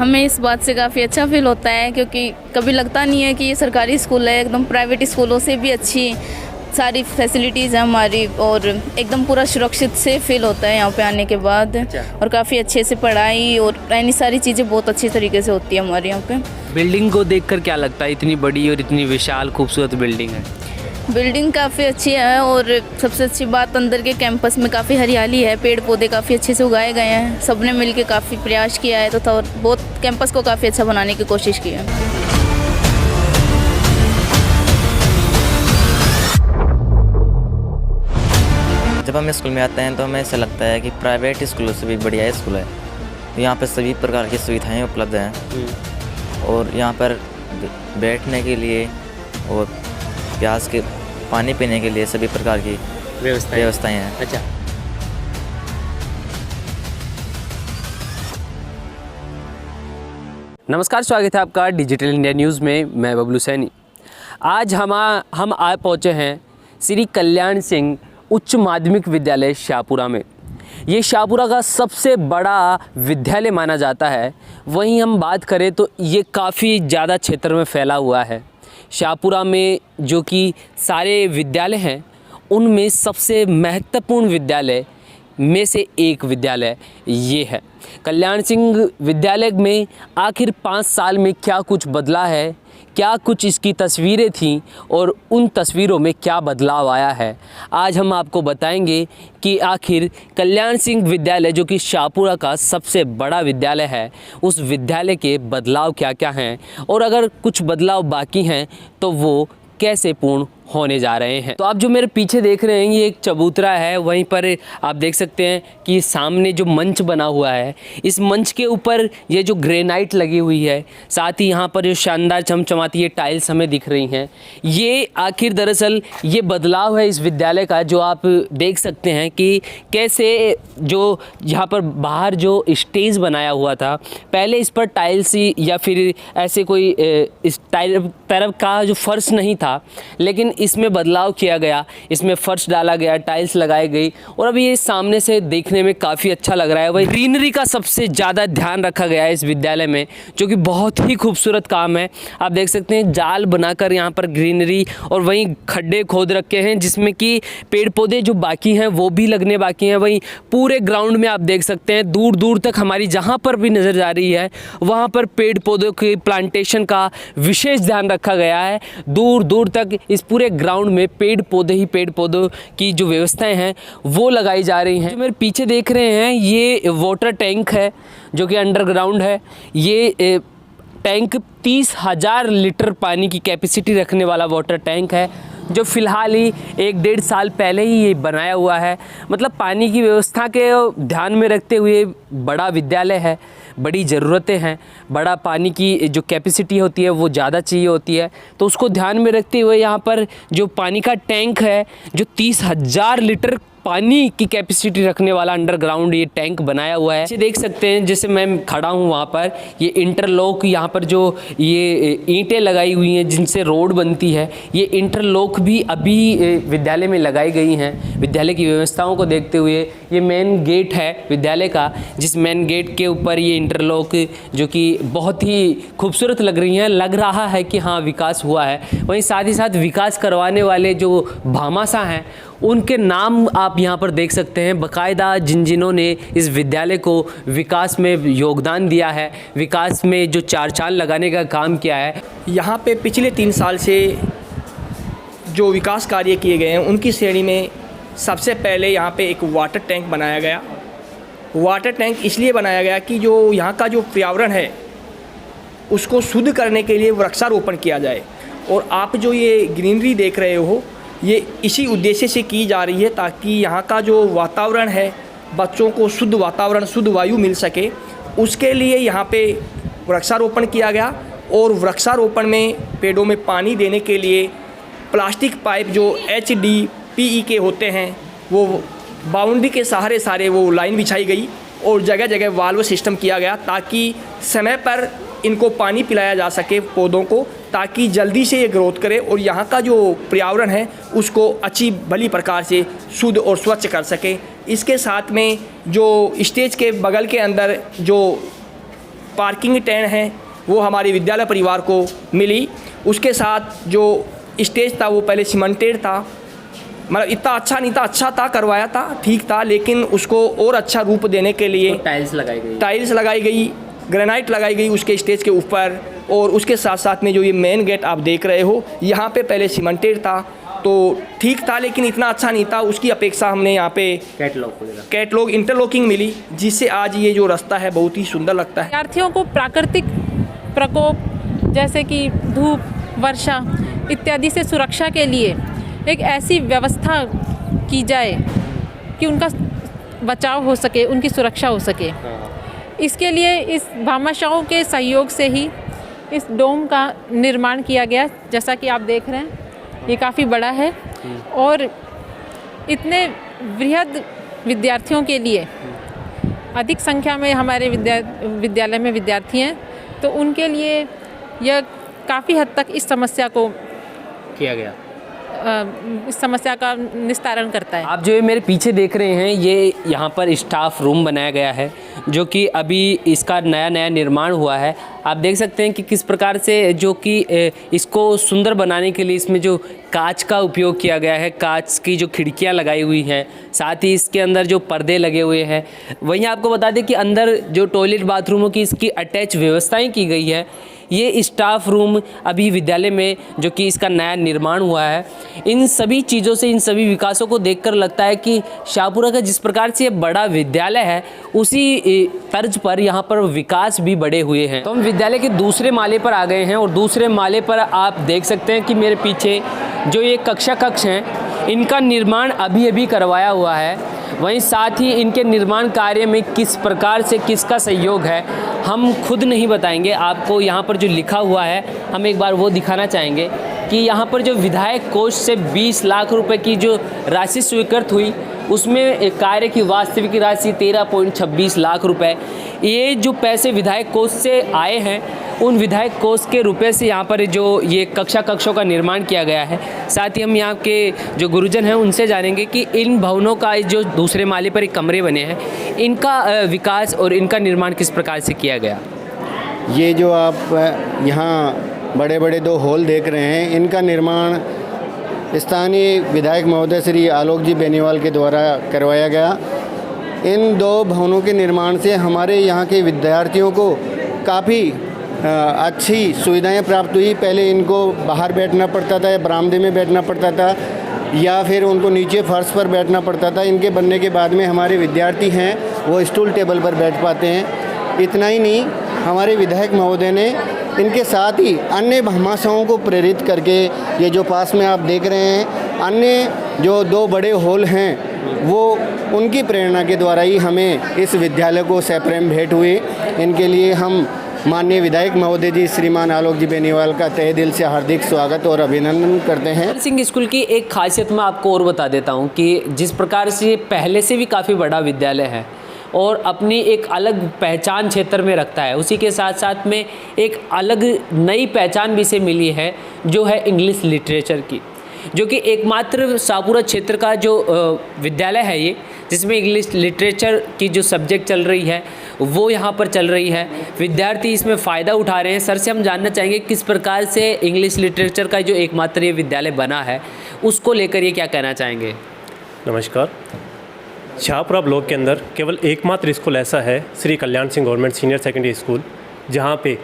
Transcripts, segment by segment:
हमें इस बात से काफ़ी अच्छा फील होता है क्योंकि कभी लगता नहीं है कि ये सरकारी स्कूल है, एकदम प्राइवेट स्कूलों से भी अच्छी सारी फैसिलिटीज़ हैं हमारी और एकदम पूरा सुरक्षित से फील होता है यहाँ पे आने के बाद। और काफ़ी अच्छे से पढ़ाई और रहनी सारी चीज़ें बहुत अच्छी तरीके से होती है हमारे यहाँ पे। बिल्डिंग को देखकर क्या लगता है, इतनी बड़ी और इतनी विशाल खूबसूरत बिल्डिंग है? बिल्डिंग काफ़ी अच्छी है और सबसे अच्छी बात अंदर के कैंपस में काफ़ी हरियाली है, पेड़ पौधे काफ़ी अच्छे से उगाए गए हैं, सबने मिलकर काफ़ी प्रयास किया है तो बहुत कैंपस को काफ़ी अच्छा बनाने की कोशिश की है। जब हम स्कूल में आते हैं तो हमें ऐसा लगता है कि प्राइवेट स्कूलों से भी बढ़िया स्कूल है। तो यहाँ पर सभी प्रकार की सुविधाएं उपलब्ध हैं और यहाँ पर बैठने के लिए और प्यास के पानी पीने के लिए सभी प्रकार की व्यवस्थाएं हैं। अच्छा, नमस्कार, स्वागत है आपका डिजिटल इंडिया न्यूज़ में। मैं बबलू सैनी। आज हम आ पहुँचे हैं श्री कल्याण सिंह उच्च माध्यमिक विद्यालय शाहपुरा में। ये शाहपुरा का सबसे बड़ा विद्यालय माना जाता है। वहीं हम बात करें तो ये काफ़ी ज़्यादा क्षेत्र में फैला हुआ है। शाहपुरा में जो कि सारे विद्यालय हैं उनमें सबसे महत्वपूर्ण विद्यालय में से एक विद्यालय ये है। कल्याण सिंह विद्यालय में आखिर 5 साल में क्या कुछ बदला है, क्या कुछ इसकी तस्वीरें थीं और उन तस्वीरों में क्या बदलाव आया है, आज हम आपको बताएंगे कि आखिर कल्याण सिंह विद्यालय जो कि शाहपुरा का सबसे बड़ा विद्यालय है, उस विद्यालय के बदलाव क्या क्या हैं और अगर कुछ बदलाव बाकी हैं तो वो कैसे पूर्ण होने जा रहे हैं। तो आप जो मेरे पीछे देख रहे हैं ये एक चबूतरा है। वहीं पर आप देख सकते हैं कि सामने जो मंच बना हुआ है, इस मंच के ऊपर ये जो ग्रेनाइट लगी हुई है, साथ ही यहाँ पर जो शानदार चमचमाती ये टाइल्स हमें दिख रही हैं, ये आखिर दरअसल ये बदलाव है इस विद्यालय का। जो आप देख सकते हैं कि कैसे जो यहाँ पर बाहर जो स्टेज बनाया हुआ था, पहले इस पर टाइल्स या फिर ऐसे कोई इस तरफ का जो फर्श नहीं था, लेकिन इसमें बदलाव किया गया, इसमें फर्श डाला गया, टाइल्स लगाई गई और अभी ये सामने से देखने में काफ़ी अच्छा लग रहा है। वही ग्रीनरी का सबसे ज़्यादा ध्यान रखा गया है इस विद्यालय में, जो कि बहुत ही खूबसूरत काम है। आप देख सकते हैं जाल बनाकर यहाँ पर ग्रीनरी और वहीं खड्डे खोद रखे हैं जिसमें कि पेड़ पौधे जो बाकी हैं वो भी लगने बाकी हैं। वहीं पूरे ग्राउंड में आप देख सकते हैं दूर दूर तक हमारी जहाँ पर भी नज़र जा रही है वहाँ पर पेड़ पौधों की प्लांटेशन का विशेष ध्यान रखा गया है। दूर दूर तक इस पूरे ग्राउंड में पेड़ पौधों की जो व्यवस्थाएं हैं वो लगाई जा रही हैं। जो मेरे पीछे देख रहे हैं ये वाटर टैंक है जो कि अंडरग्राउंड है। ये टैंक 30,000 लीटर पानी की कैपेसिटी रखने वाला वाटर टैंक है, जो फ़िलहाल ही 1-1.5 साल पहले ही ये बनाया हुआ है। मतलब पानी की व्यवस्था के ध्यान में रखते हुए बड़ा विद्यालय है, बड़ी ज़रूरतें हैं, बड़ा पानी की जो कैपेसिटी होती है वो ज़्यादा चाहिए होती है, तो उसको ध्यान में रखते हुए यहाँ पर जो पानी का टैंक है जो 30,000 लीटर पानी की कैपेसिटी रखने वाला अंडरग्राउंड ये टैंक बनाया हुआ है। देख सकते हैं जैसे मैं खड़ा हूँ वहाँ पर, ये इंटरलॉक यहाँ पर जो ये ईंटें लगाई हुई हैं जिनसे रोड बनती है, ये इंटरलॉक भी अभी विद्यालय में लगाई गई हैं। विद्यालय की व्यवस्थाओं को देखते हुए ये मेन गेट है विद्यालय का, जिस मेन गेट के ऊपर ये इंटरलॉक जो कि बहुत ही खूबसूरत लग रही हैं, लग रहा है कि हाँ विकास हुआ है। वहीं साथ ही साथ विकास करवाने वाले जो भामाशाह हैं उनके नाम आप यहाँ पर देख सकते हैं। बाकायदा जिन्होंने इस विद्यालय को विकास में योगदान दिया है, विकास में जो 4 चाँद लगाने का काम किया है। यहाँ पे पिछले 3 साल से जो विकास कार्य किए गए हैं उनकी श्रेणी में सबसे पहले यहाँ पे एक वाटर टैंक बनाया गया। वाटर टैंक इसलिए बनाया गया कि जो यहाँ का जो पर्यावरण है उसको शुद्ध करने के लिए वृक्षारोपण किया जाए। और आप जो ये ग्रीनरी देख रहे हो ये इसी उद्देश्य से की जा रही है ताकि यहाँ का जो वातावरण है बच्चों को शुद्ध वातावरण, शुद्ध वायु मिल सके। उसके लिए यहाँ पे वृक्षारोपण किया गया और वृक्षारोपण में पेड़ों में पानी देने के लिए प्लास्टिक पाइप जो HDPE के होते हैं वो बाउंड्री के सहारे सारे वो लाइन बिछाई गई और जगह जगह वाल्व सिस्टम किया गया ताकि समय पर इनको पानी पिलाया जा सके पौधों को, ताकि जल्दी से ये ग्रोथ करे और यहाँ का जो पर्यावरण है उसको अच्छी भली प्रकार से शुद्ध और स्वच्छ कर सके। इसके साथ में जो स्टेज के बगल के अंदर जो पार्किंग टेन है वो हमारे विद्यालय परिवार को मिली। उसके साथ जो स्टेज था वो पहले सीमेंटेड था, मतलब इतना अच्छा नहीं था, अच्छा था, करवाया था, ठीक था, लेकिन उसको और अच्छा रूप देने के लिए टाइल्स लगाई गई, ग्रेनाइट लगाई गई उसके स्टेज के ऊपर। और उसके साथ साथ में जो ये मेन गेट आप देख रहे हो यहाँ पे पहले सीमेंटेड था तो ठीक था, लेकिन इतना अच्छा नहीं था। उसकी अपेक्षा हमने यहाँ पे कैटलॉग इंटरलॉकिंग मिली, जिससे आज ये जो रास्ता है बहुत ही सुंदर लगता है। विद्यार्थियों को प्राकृतिक प्रकोप जैसे कि धूप, वर्षा इत्यादि से सुरक्षा के लिए एक ऐसी व्यवस्था की जाए कि उनका बचाव हो सके, उनकी सुरक्षा हो सके। इसके लिए इस भामाशाहों के सहयोग से ही इस डोम का निर्माण किया गया। जैसा कि आप देख रहे हैं ये काफ़ी बड़ा है और इतने बृहद विद्यार्थियों के लिए अधिक संख्या में हमारे विद्यालय में विद्यार्थी हैं, तो उनके लिए यह काफ़ी हद तक इस समस्या को किया गया, इस समस्या का निस्तारण करता है। आप जो ये मेरे पीछे देख रहे हैं ये यहाँ पर स्टाफ रूम बनाया गया है, जो कि अभी इसका नया निर्माण हुआ है। आप देख सकते हैं कि किस प्रकार से जो कि इसको सुंदर बनाने के लिए इसमें जो कांच का उपयोग किया गया है, कांच की जो खिड़कियाँ लगाई हुई हैं, साथ ही इसके अंदर जो पर्दे लगे हुए हैं। वहीं आपको बता दें कि अंदर जो टॉयलेट बाथरूमों की इसकी अटैच व्यवस्थाएँ की गई है। ये स्टाफ रूम अभी विद्यालय में जो कि इसका नया निर्माण हुआ है, इन सभी चीज़ों से, इन सभी विकासों को देखकर लगता है कि शाहपुरा का जिस प्रकार से ये बड़ा विद्यालय है उसी तर्ज पर यहाँ पर विकास भी बड़े हुए हैं। तो हम विद्यालय के दूसरे माले पर आ गए हैं और दूसरे माले पर आप देख सकते हैं कि मेरे पीछे जो ये कक्ष हैं इनका निर्माण अभी करवाया हुआ है। वहीं साथ ही इनके निर्माण कार्य में किस प्रकार से किसका सहयोग है हम खुद नहीं बताएंगे आपको। यहाँ पर जो लिखा हुआ है हम एक बार वो दिखाना चाहेंगे कि यहाँ पर जो विधायक कोष से 20 लाख रुपए की जो राशि स्वीकृत हुई उसमें कार्य की वास्तविक राशि 13.26 लाख रुपए। ये जो पैसे विधायक कोष से आए हैं उन विधायक कोष के रुपए से यहाँ पर जो ये कक्षों का निर्माण किया गया है। साथ ही हम यहाँ के जो गुरुजन हैं उनसे जानेंगे कि इन भवनों का जो दूसरे माले पर एक कमरे बने हैं इनका विकास और इनका निर्माण किस प्रकार से किया गया। ये जो आप यहाँ बड़े बड़े 2 हॉल देख रहे हैं इनका निर्माण स्थानीय विधायक महोदय श्री आलोक जी बेनीवाल के द्वारा करवाया गया। इन 2 भवनों के निर्माण से हमारे यहाँ के विद्यार्थियों को काफ़ी अच्छी सुविधाएं प्राप्त हुई। पहले इनको बाहर बैठना पड़ता था या बरामदे में बैठना पड़ता था या फिर उनको नीचे फर्श पर बैठना पड़ता था। इनके बनने के बाद में हमारे विद्यार्थी हैं वो स्टूल टेबल पर बैठ पाते हैं। इतना ही नहीं, हमारे विधायक महोदय ने इनके साथ ही अन्य भामाशाहों को प्रेरित करके ये जो पास में आप देख रहे हैं अन्य जो 2 बड़े हॉल हैं वो उनकी प्रेरणा के द्वारा ही हमें इस विद्यालय को सप्रेम भेंट हुई। इनके लिए हम माननीय विधायक महोदय जी श्रीमान आलोक जी बेनीवाल का तहे दिल से हार्दिक स्वागत और अभिनंदन करते हैं। सिंह स्कूल की एक खासियत मैं आपको और बता देता हूँ कि जिस प्रकार से पहले से भी काफ़ी बड़ा विद्यालय है और अपनी एक अलग पहचान क्षेत्र में रखता है, उसी के साथ साथ में एक अलग नई पहचान भी से मिली है जो है इंग्लिश लिटरेचर की, जो कि एकमात्र शाहपुरा क्षेत्र का जो विद्यालय है ये जिसमें इंग्लिश लिटरेचर की जो सब्जेक्ट चल रही है वो यहाँ पर चल रही है। विद्यार्थी इसमें फ़ायदा उठा रहे हैं। सर से हम जानना चाहेंगे किस प्रकार से इंग्लिश लिटरेचर का जो एकमात्र ये विद्यालय बना है उसको लेकर ये क्या कहना चाहेंगे। नमस्कार। शाहपुरा ब्लॉक के अंदर केवल एकमात्र स्कूल ऐसा है Shri Kalyan Singh government senior secondary school जहाँ पे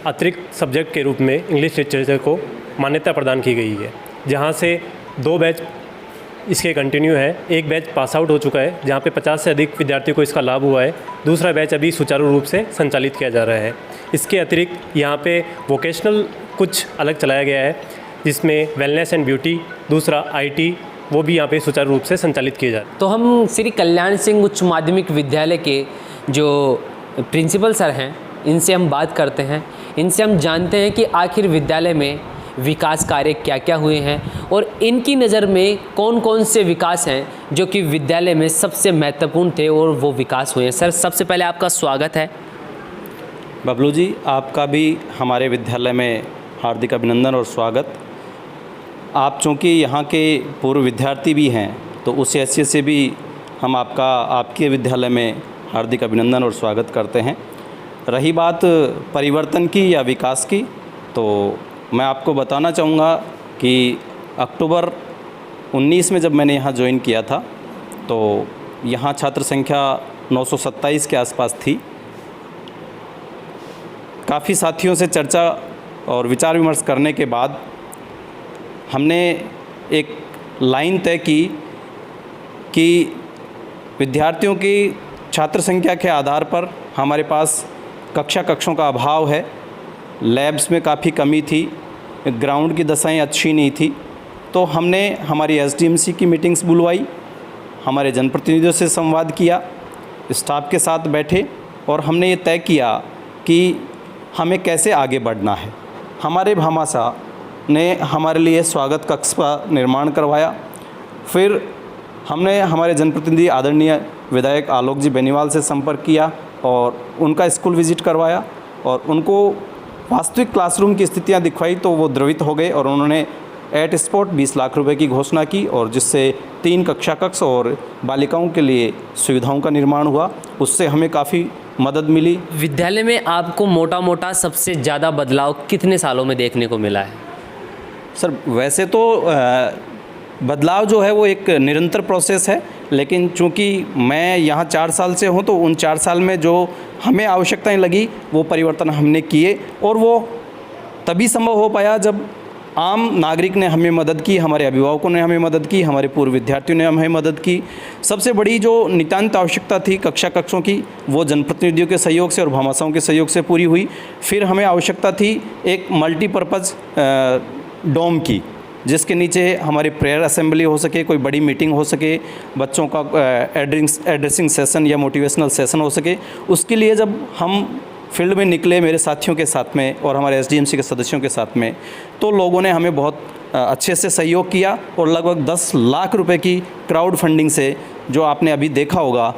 अतिरिक्त सब्जेक्ट के रूप में इंग्लिश लिटरेचर को मान्यता प्रदान की गई है, जहाँ से 2 बैच इसके कंटिन्यू है। एक बैच पास आउट हो चुका है जहाँ पे 50 से अधिक विद्यार्थियों को इसका लाभ हुआ है। दूसरा बैच अभी सुचारू रूप से संचालित किया जा रहा है। इसके अतिरिक्त यहाँ पे वोकेशनल कुछ अलग चलाया गया है जिसमें वेलनेस एंड ब्यूटी, दूसरा IT वो भी यहाँ पे सुचारू रूप से संचालित किए जा रहे हैं। तो हम श्री कल्याण सिंह उच्च माध्यमिक विद्यालय के जो प्रिंसिपल सर हैं इनसे हम बात करते हैं, इनसे हम जानते हैं कि आखिर विद्यालय में विकास कार्य क्या क्या हुए हैं और इनकी नज़र में कौन कौन से विकास हैं जो कि विद्यालय में सबसे महत्वपूर्ण थे और वो विकास हुए हैं। सर सबसे पहले आपका स्वागत है। बबलू जी, आपका भी हमारे विद्यालय में हार्दिक अभिनंदन और स्वागत। आप चूँकि यहाँ के पूर्व विद्यार्थी भी हैं तो उस हैसियत से भी हम आपके विद्यालय में हार्दिक अभिनंदन और स्वागत करते हैं। रही बात परिवर्तन की या विकास की, तो मैं आपको बताना चाहूँगा कि अक्टूबर 19 में जब मैंने यहाँ ज्वाइन किया था तो यहाँ छात्र संख्या 927 के आसपास थी। काफ़ी साथियों से चर्चा और विचार विमर्श करने के बाद हमने एक लाइन तय की कि विद्यार्थियों की छात्र संख्या के आधार पर हमारे पास कक्षों का अभाव है, लैब्स में काफ़ी कमी थी, ग्राउंड की दशाएं अच्छी नहीं थी। तो हमने हमारी एसडीएमसी की मीटिंग्स बुलवाई, हमारे जनप्रतिनिधियों से संवाद किया, स्टाफ के साथ बैठे और हमने ये तय किया कि हमें कैसे आगे बढ़ना है। हमारे भामाशाह ने हमारे लिए स्वागत कक्ष का निर्माण करवाया। फिर हमने हमारे जनप्रतिनिधि आदरणीय विधायक आलोक जी बेनीवाल से संपर्क किया और उनका स्कूल विजिट करवाया और उनको वास्तविक क्लासरूम की स्थितियां दिखवाई तो वो द्रवित हो गए और उन्होंने एट स्पॉट 20 लाख रुपए की घोषणा की और जिससे 3 कक्ष और बालिकाओं के लिए सुविधाओं का निर्माण हुआ। उससे हमें काफ़ी मदद मिली। विद्यालय में आपको मोटा मोटा सबसे ज़्यादा बदलाव कितने सालों में देखने को मिला है? सर वैसे तो बदलाव जो है वो एक निरंतर प्रोसेस है, लेकिन चूंकि मैं यहाँ 4 साल से हूँ तो उन 4 साल में जो हमें आवश्यकताएं लगी वो परिवर्तन हमने किए और वो तभी संभव हो पाया जब आम नागरिक ने हमें मदद की, हमारे अभिभावकों ने हमें मदद की, हमारे पूर्व विद्यार्थियों ने हमें मदद की। सबसे बड़ी जो नितांत आवश्यकता थी कक्षों की वो जनप्रतिनिधियों के सहयोग से और भामाशाहों के सहयोग से पूरी हुई। फिर हमें आवश्यकता थी एक मल्टीपर्पज़ डोम की, जिसके नीचे हमारी प्रेयर असेंबली हो सके, कोई बड़ी मीटिंग हो सके, बच्चों का एड्रेसिंग सेशन या मोटिवेशनल सेशन हो सके। उसके लिए जब हम फील्ड में निकले मेरे साथियों के साथ में और हमारे एसडीएमसी के सदस्यों के साथ में, तो लोगों ने हमें बहुत अच्छे से सहयोग किया और लगभग 10 लाख रुपए की क्राउड फंडिंग से, जो आपने अभी देखा होगा,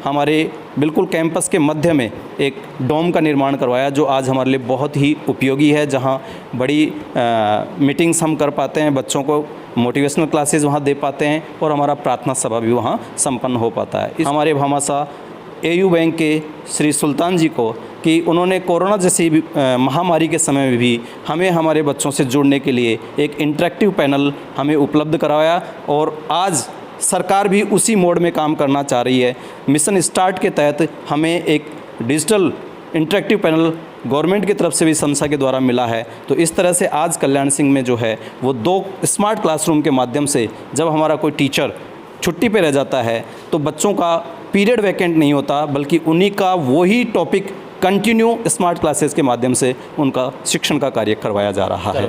हमारे बिल्कुल कैंपस के मध्य में एक डोम का निर्माण करवाया जो आज हमारे लिए बहुत ही उपयोगी है, जहां बड़ी मीटिंग्स हम कर पाते हैं, बच्चों को मोटिवेशनल क्लासेस वहां दे पाते हैं और हमारा प्रार्थना सभा भी वहां संपन्न हो पाता है। हमारे भामाशाह एयू बैंक के श्री सुल्तान जी को कि उन्होंने कोरोना जैसी महामारी के समय में भी हमें हमारे बच्चों से जुड़ने के लिए एक इंटरेक्टिव पैनल हमें उपलब्ध कराया और आज सरकार भी उसी मोड में काम करना चाह रही है। मिशन स्टार्ट के तहत हमें एक डिजिटल इंटरेक्टिव पैनल गवर्नमेंट की तरफ से भी संस्था के द्वारा मिला है। तो इस तरह से आज कल्याण सिंह में जो है वो 2 स्मार्ट क्लासरूम के माध्यम से जब हमारा कोई टीचर छुट्टी पे रह जाता है तो बच्चों का पीरियड वैकेंट नहीं होता, बल्कि उन्हीं का वही टॉपिक कंटिन्यू स्मार्ट क्लासेस के माध्यम से उनका शिक्षण का कार्य करवाया जा रहा है।